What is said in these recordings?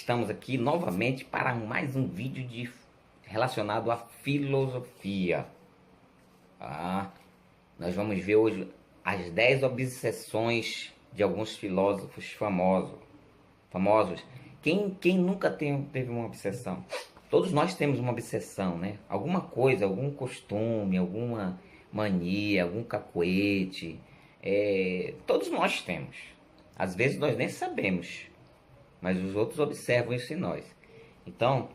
Estamos aqui novamente para mais um vídeo relacionado à filosofia. Nós vamos ver hoje as 10 obsessões de alguns filósofos famosos. Quem nunca teve uma obsessão? Todos nós temos uma obsessão, né? Alguma coisa, algum costume, alguma mania, algum cacuete. Todos nós temos. Às vezes nós nem sabemos, mas os outros observam isso em nós. Então,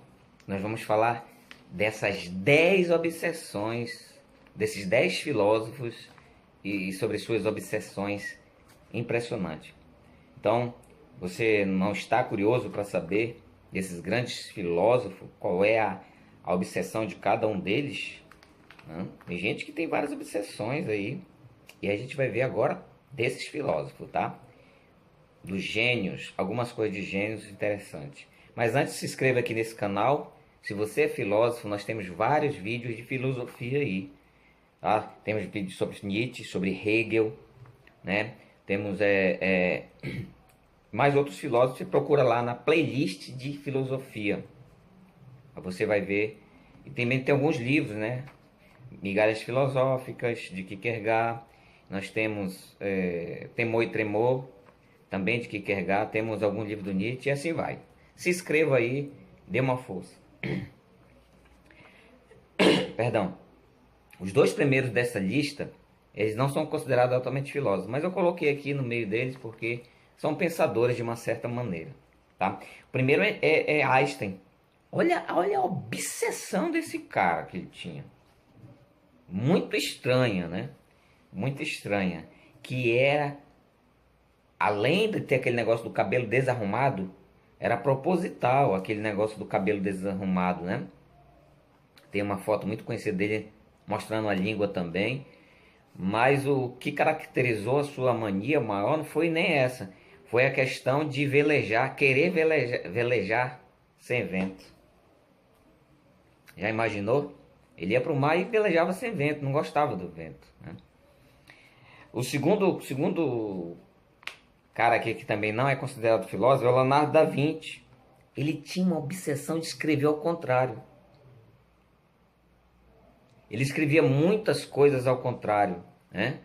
nós vamos falar dessas 10 obsessões, desses 10 filósofos e sobre suas obsessões impressionantes. Então, você não está curioso para saber desses grandes filósofos, qual é a obsessão de cada um deles? Tem gente que tem várias obsessões aí, e a gente vai ver agora desses filósofos, tá? Dos gênios, algumas coisas de gênios interessantes. Mas antes, se inscreva aqui nesse canal. Se você é filósofo, nós temos vários vídeos de filosofia aí, tá? Temos vídeos sobre Nietzsche, sobre Hegel, né? Temos mais outros filósofos. Você procura lá na playlist de filosofia, você vai ver. E também tem alguns livros, né? Migalhas Filosóficas, de Kierkegaard. Nós temos Temor e Tremor, também de Kierkegaard. Temos algum livro do Nietzsche e assim vai. Se inscreva aí, dê uma força. Perdão. Os dois primeiros dessa lista, eles não são considerados altamente filósofos, mas eu coloquei aqui no meio deles porque são pensadores de uma certa maneira, tá? O primeiro é Einstein. Olha a obsessão desse cara que ele tinha. Muito estranha, né? Muito estranha. Que era, além de ter aquele negócio do cabelo desarrumado, era proposital aquele negócio do cabelo desarrumado, né? Tem uma foto muito conhecida dele mostrando a língua também. Mas o que caracterizou a sua mania maior não foi nem essa. Foi a questão de velejar, querer velejar sem vento. Já imaginou? Ele ia para o mar e velejava sem vento, não gostava do vento, né? O segundo cara aqui que também não é considerado filósofo é o Leonardo da Vinci. Ele tinha uma obsessão de escrever ao contrário. Ele escrevia muitas coisas ao contrário, né?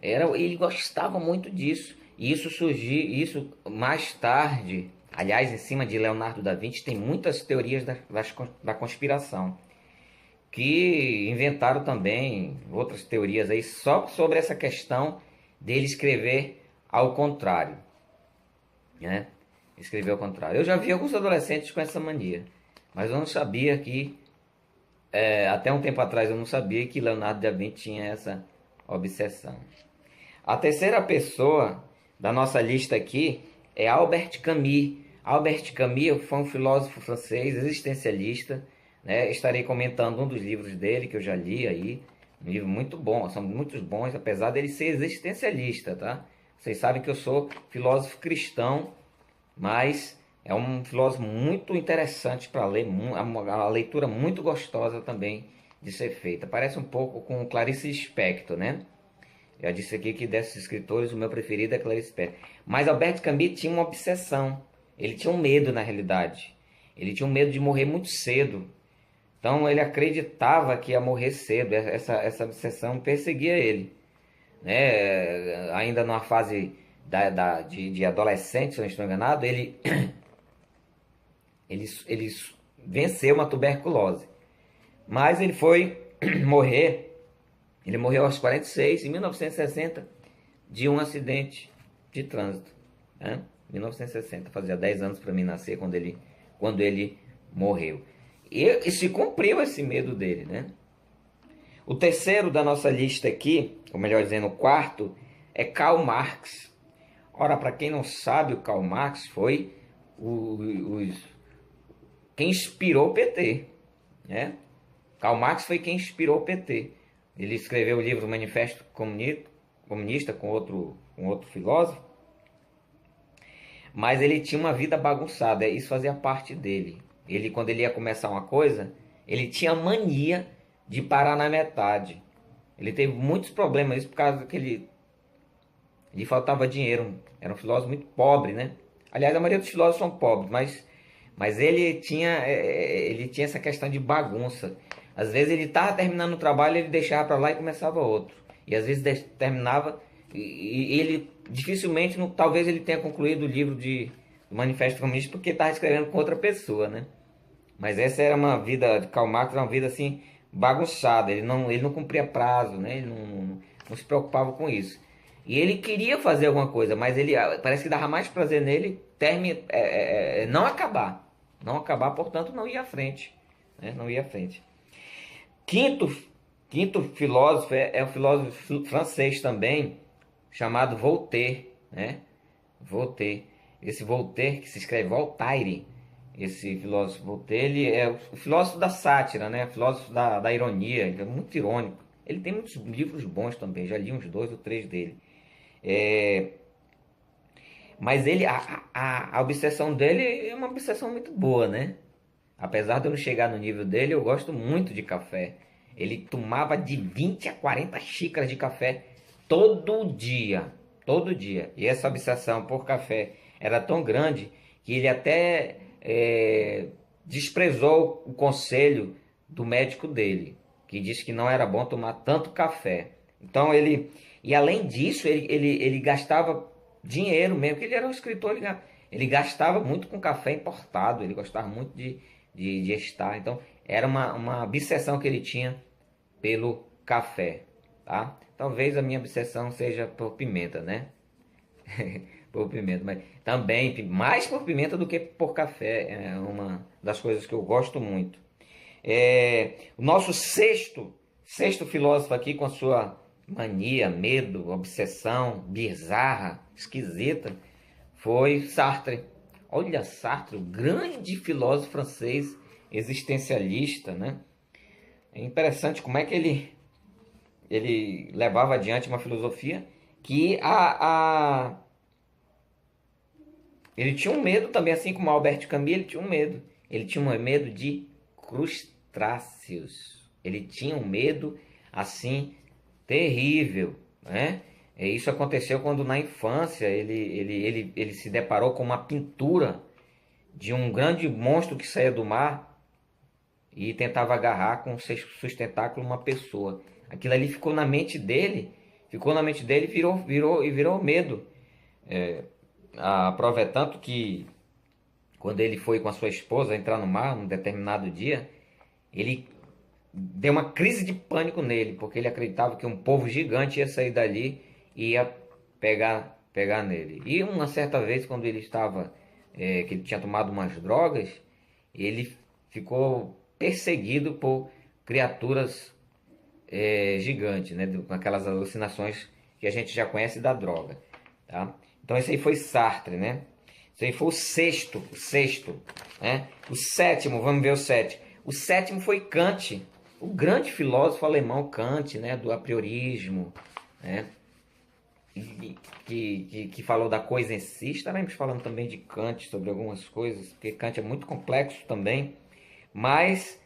Ele gostava muito disso. E isso surgiu, isso mais tarde, aliás, em cima de Leonardo da Vinci, tem muitas teorias da conspiração, que inventaram também outras teorias aí só sobre essa questão dele escrever ao contrário, né? Escrever ao contrário. Eu já vi alguns adolescentes com essa mania, mas eu não sabia que, até um tempo atrás eu não sabia que Leonardo da Vinci tinha essa obsessão. A terceira pessoa da nossa lista aqui é Albert Camus. Albert Camus foi um filósofo francês existencialista, né? Estarei comentando um dos livros dele que eu já li aí. Um livro muito bom, são muito bons, apesar dele ser existencialista, tá? Vocês sabem que eu sou filósofo cristão, mas é um filósofo muito interessante para ler, uma leitura muito gostosa também de ser feita. Parece um pouco com Clarice Lispector, né? Já disse aqui que desses escritores o meu preferido é Clarice Lispector. Mas Albert Camus tinha uma obsessão. Ele tinha um medo, na realidade. Ele tinha um medo de morrer muito cedo. Então ele acreditava que ia morrer cedo. Essa obsessão perseguia ele, né? Ainda numa fase de adolescente, se eu não estou enganado, ele venceu uma tuberculose. Mas ele foi morrer. Ele morreu aos 46, em 1960, de um acidente de trânsito, né? 1960, fazia 10 anos para mim nascer quando ele morreu. E se cumpriu esse medo dele, né? O terceiro da nossa lista aqui, ou melhor dizendo, o quarto, é Karl Marx. Ora, para quem não sabe, o Karl Marx foi quem inspirou o PT, né? Karl Marx foi quem inspirou o PT. Ele escreveu o livro Manifesto Comunista com outro filósofo, mas ele tinha uma vida bagunçada, isso fazia parte dele. Quando ele ia começar uma coisa, ele tinha mania de parar na metade. Ele teve muitos problemas, isso por causa que lhe faltava dinheiro. Era um filósofo muito pobre, né? Aliás, a maioria dos filósofos são pobres, mas Mas ele tinha essa questão de bagunça. Às vezes ele estava terminando o trabalho, ele deixava para lá e começava outro. E às vezes terminava e ele dificilmente, talvez ele tenha concluído o livro do Manifesto Comunista porque estava escrevendo com outra pessoa, né? Mas essa era uma vida de Karl Marx, uma vida assim bagunçada. Ele não cumpria prazo, né? Ele não se preocupava com isso. E ele queria fazer alguma coisa, mas ele parece que dava mais prazer nele não acabar. Não acabar, portanto, não ir à frente. Né? Não ir à frente. Quinto filósofo é um filósofo francês também, chamado Voltaire. Né? Voltaire. Esse Voltaire, que se escreve Voltaire, esse filósofo Voltaire, ele é o filósofo da sátira, né? O filósofo da ironia, ele é muito irônico. Ele tem muitos livros bons também, já li uns 2 ou 3 dele. Mas a obsessão dele é uma obsessão muito boa, né? Apesar de eu não chegar no nível dele, eu gosto muito de café. Ele tomava de 20 a 40 xícaras de café todo dia. Todo dia. E essa obsessão por café era tão grande que ele até desprezou o conselho do médico dele, que disse que não era bom tomar tanto café. Então e além disso, ele gastava dinheiro mesmo, porque ele era um escritor, ele gastava muito com café importado, ele gostava muito de estar. Então era uma obsessão que ele tinha pelo café, tá? Talvez a minha obsessão seja por pimenta, né? Por pimenta, mas também mais por pimenta do que por café, é uma das coisas que eu gosto muito. O nosso sexto filósofo aqui, com a sua mania, medo, obsessão bizarra, esquisita, foi Sartre. Olha, Sartre, o grande filósofo francês existencialista, né? É interessante como é que ele levava adiante uma filosofia que ele tinha um medo também, assim como Albert Camus, ele tinha um medo. Ele tinha um medo de crustáceos. Ele tinha um medo, assim, terrível, né? E isso aconteceu quando na infância ele se deparou com uma pintura de um grande monstro que saía do mar e tentava agarrar com seus tentáculos uma pessoa. Aquilo ali ficou na mente dele e virou medo. A prova é tanto que quando ele foi com a sua esposa entrar no mar, num determinado dia, ele deu uma crise de pânico nele, porque ele acreditava que um povo gigante ia sair dali e ia pegar nele. E uma certa vez, quando ele estava, que ele tinha tomado umas drogas, ele ficou perseguido por criaturas gigantes, né? Com aquelas alucinações que a gente já conhece da droga, tá? Então esse aí foi Sartre, né? Esse aí foi o sexto, né? O sétimo, vamos ver o sétimo. O sétimo foi Kant, o grande filósofo alemão Kant, né? Do apriorismo, né? Que falou da coisa em si. Estaremos falando também de Kant, sobre algumas coisas, porque Kant é muito complexo também. Mas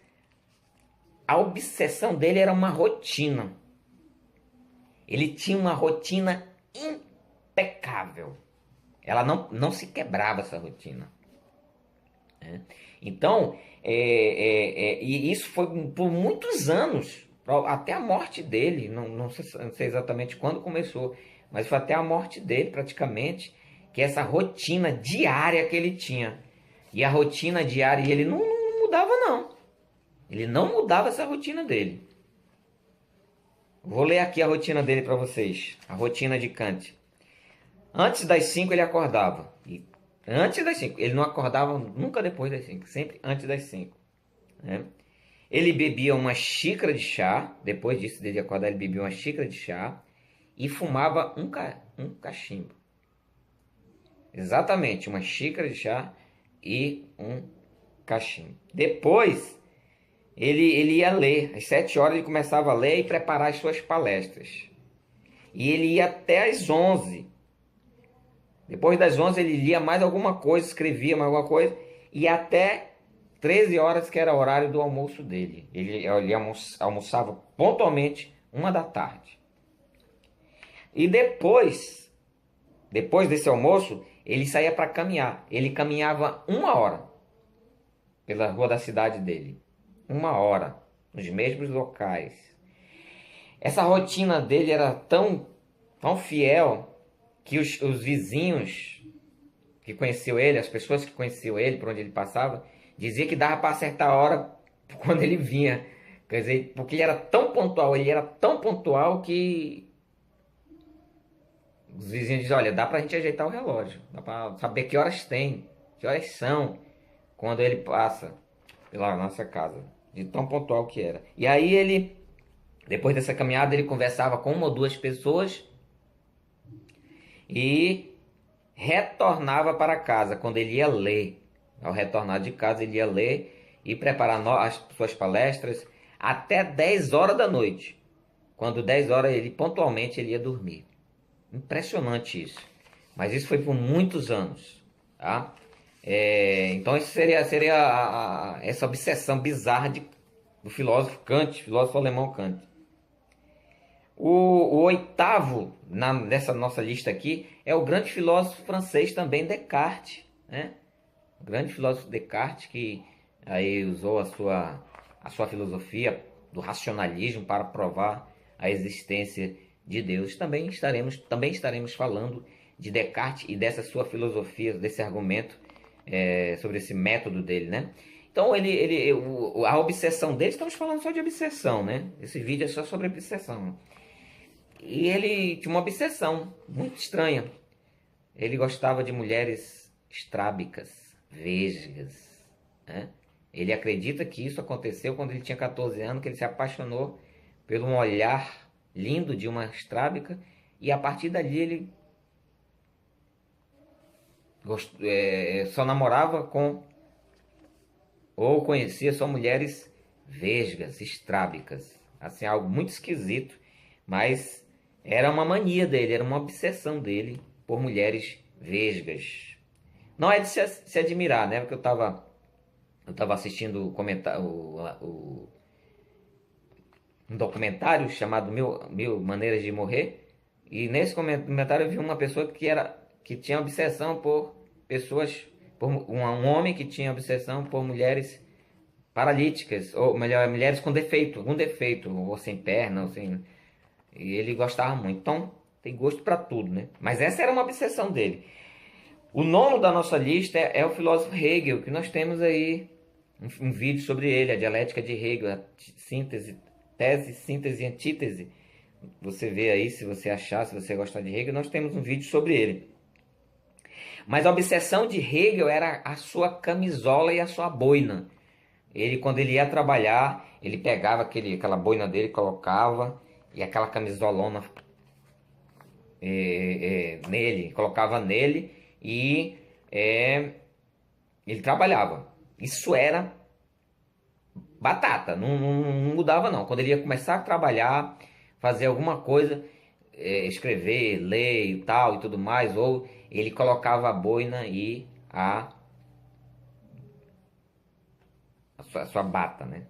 a obsessão dele era uma rotina. Ele tinha uma rotina impecável. Ela não se quebrava, essa rotina. Então, e isso foi por muitos anos, até a morte dele. Não sei exatamente quando começou, mas foi até a morte dele, praticamente, que essa rotina diária que ele tinha. E a rotina diária, ele não mudava, não. Ele não mudava essa rotina dele. Vou ler aqui a rotina dele para vocês. A rotina de Kant. Antes das 5 ele acordava. Antes das 5. Ele não acordava nunca depois das 5. Sempre antes das 5. Né? Ele bebia uma xícara de chá. Depois disso, dele acordar, ele bebia uma xícara de chá. E fumava um cachimbo. Exatamente, uma xícara de chá e um cachimbo. Depois, ele ia ler. Às 7 horas ele começava a ler e preparar as suas palestras. E ele ia até às 11. Depois das 11 ele lia mais alguma coisa, escrevia mais alguma coisa. E até 13 horas, que era o horário do almoço dele. Ele almoçava pontualmente 1 da tarde. E depois desse almoço, ele saía para caminhar. Ele caminhava 1 hora. pela rua da cidade dele. 1 hora, nos mesmos locais. Essa rotina dele era tão fiel que os vizinhos que conheciam ele, as pessoas que conheciam ele, por onde ele passava, dizia que dava para acertar a hora quando ele vinha. Quer dizer, porque ele era tão pontual que os vizinhos diziam, olha, dá pra gente ajeitar o relógio, dá pra saber que horas tem, que horas são, quando ele passa pela nossa casa, de tão pontual que era. E aí ele, depois dessa caminhada, ele conversava com 1 ou 2 pessoas e retornava para casa, quando ele ia ler. Ao retornar de casa, ele ia ler e preparar as suas palestras até 10 horas da noite. Quando 10 horas, pontualmente ele ia dormir. Impressionante isso. Mas isso foi por muitos anos. Tá? Então isso seria essa obsessão bizarra do filósofo Kant, filósofo alemão Kant. O oitavo nessa nossa lista aqui é o grande filósofo francês também, Descartes, né? O grande filósofo Descartes, que aí usou a sua filosofia do racionalismo para provar a existência de Deus. Também estaremos falando de Descartes e dessa sua filosofia, desse argumento sobre esse método dele, né? Então a obsessão dele, estamos falando só de obsessão, né? Esse vídeo é só sobre obsessão. E ele tinha uma obsessão muito estranha. Ele gostava de mulheres estrábicas, vesgas, né? Ele acredita que isso aconteceu quando ele tinha 14 anos, que ele se apaixonou pelo um olhar lindo de uma estrábica, e a partir dali ele só namorava ou conhecia só mulheres vesgas, estrábicas. Assim, algo muito esquisito, mas era uma mania dele, era uma obsessão dele por mulheres vesgas. Não é de se admirar, né? Porque eu estava assistindo um documentário chamado Mil Maneiras de Morrer, e nesse documentário eu vi uma pessoa que tinha obsessão por pessoas, por um homem que tinha obsessão por mulheres paralíticas, ou melhor, mulheres com defeito, ou sem perna, ou sem... E ele gostava muito. Então, tem gosto para tudo, né? Mas essa era uma obsessão dele. O nono da nossa lista é o filósofo Hegel, que nós temos aí um vídeo sobre ele, a dialética de Hegel, a tese, síntese e antítese. Você vê aí, se você achar, se você gostar de Hegel, nós temos um vídeo sobre ele. Mas a obsessão de Hegel era a sua camisola e a sua boina. Quando ele ia trabalhar, ele pegava aquela boina dele, colocava, e aquela camisolona colocava nele, e ele trabalhava. Isso era batata, não mudava não. Quando ele ia começar a trabalhar, fazer alguma coisa, escrever, ler e tal e tudo mais, ou ele colocava a boina e a sua bata, né?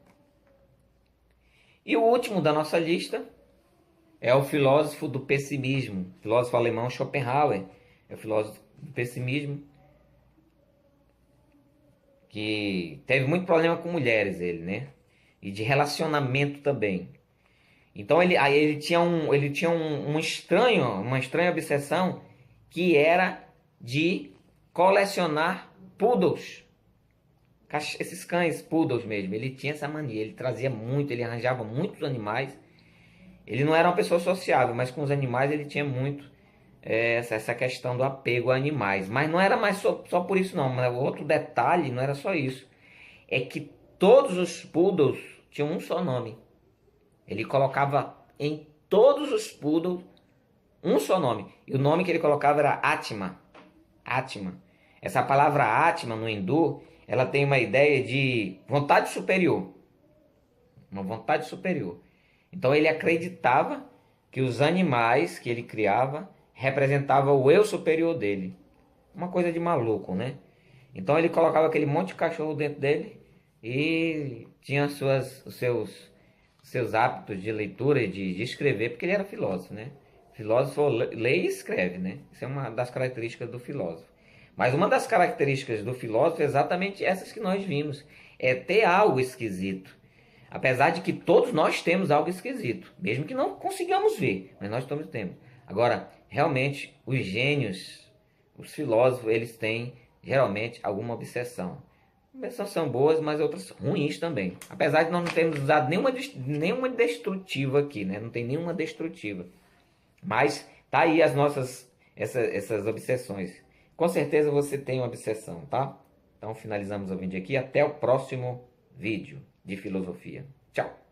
E o último da nossa lista é o filósofo do pessimismo, filósofo alemão Schopenhauer, é o filósofo do pessimismo, que teve muito problema com mulheres, né? E de relacionamento também. Então ele tinha uma estranha obsessão, que era de colecionar poodles. Esses cães poodles mesmo. Ele tinha essa mania, ele trazia muito, ele arranjava muitos animais. Ele não era uma pessoa sociável, mas com os animais ele tinha muito essa questão do apego a animais. Mas não era mais só por isso não. Mas outro detalhe, não era só isso. É que todos os poodles tinham um só nome. Ele colocava em todos os poodles um só nome. E o nome que ele colocava era Atma. Atma. Essa palavra Atma no hindu, ela tem uma ideia de vontade superior. Uma vontade superior. Então ele acreditava que os animais que ele criava representavam o eu superior dele. Uma coisa de maluco, né? Então ele colocava aquele monte de cachorro dentro dele e tinha os seus hábitos de leitura e de escrever, porque ele era filósofo, né? Filósofo lê e escreve, né? Isso é uma das características do filósofo. Mas uma das características do filósofo é exatamente essas que nós vimos. é ter algo esquisito. Apesar de que todos nós temos algo esquisito, mesmo que não consigamos ver, mas nós todos temos. Agora, realmente, os gênios, os filósofos, eles têm geralmente alguma obsessão. Obsessões são boas, mas outras ruins também. Apesar de nós não termos usado nenhuma destrutiva aqui, né? Não tem nenhuma destrutiva. Mas tá aí essas obsessões. Com certeza você tem uma obsessão, tá? Então finalizamos o vídeo aqui. Até o próximo vídeo de filosofia. Tchau!